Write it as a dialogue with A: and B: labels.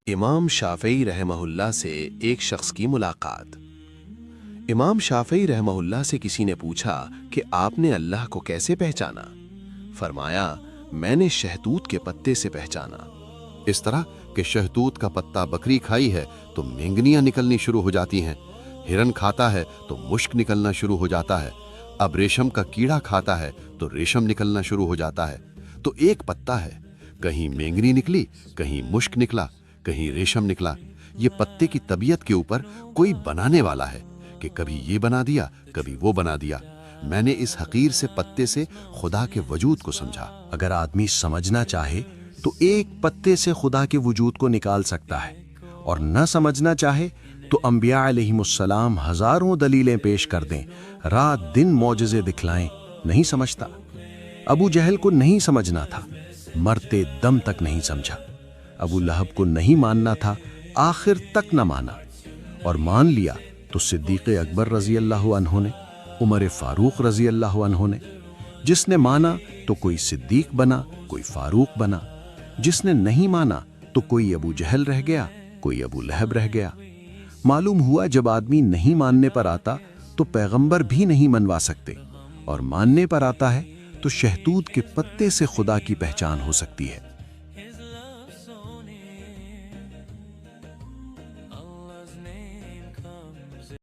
A: امام شافعی رحمہ اللہ سے ایک شخص کی ملاقات۔ امام شافعی رحمہ اللہ سے کسی نے پوچھا کہ آپ نے اللہ کو کیسے پہچانا؟ فرمایا، میں نے شہتوت کے پتے سے پہچانا۔
B: اس طرح کہ شہتوت کا پتا بکری کھائی ہے تو مینگنیاں نکلنی شروع ہو جاتی ہیں، ہرن کھاتا ہے تو مشک نکلنا شروع ہو جاتا ہے، اب ریشم کا کیڑا کھاتا ہے تو ریشم نکلنا شروع ہو جاتا ہے۔ تو ایک پتا ہے، کہیں مینگنی نکلی، کہیں مشک نکلا، کہیں ریشم نکلا۔ یہ پتے کی طبیعت کے اوپر کوئی بنانے والا ہے کہ کبھی یہ بنا دیا، کبھی وہ بنا دیا۔ میں نے اس حقیر سے پتے سے خدا کے وجود کو سمجھا۔
C: اگر آدمی سمجھنا چاہے تو ایک پتے سے خدا کے وجود کو نکال سکتا ہے، اور نہ سمجھنا چاہے تو انبیاء علیہم السلام ہزاروں دلیلیں پیش کر دیں، رات دن معجزے دکھلائیں، نہیں سمجھتا۔ ابو جہل کو نہیں سمجھنا تھا، مرتے دم تک نہیں سمجھا۔ ابو لہب کو نہیں ماننا تھا، آخر تک نہ مانا، اور مان لیا تو صدیق اکبر رضی اللہ عنہ نے، عمر فاروق رضی اللہ عنہ نے۔ جس نے مانا تو کوئی صدیق بنا، کوئی فاروق بنا، جس نے نہیں مانا تو کوئی ابو جہل رہ گیا، کوئی ابو لہب رہ گیا۔ معلوم ہوا جب آدمی نہیں ماننے پر آتا تو پیغمبر بھی نہیں منوا سکتے، اور ماننے پر آتا ہے تو شہتوت کے پتے سے خدا کی پہچان ہو سکتی ہے۔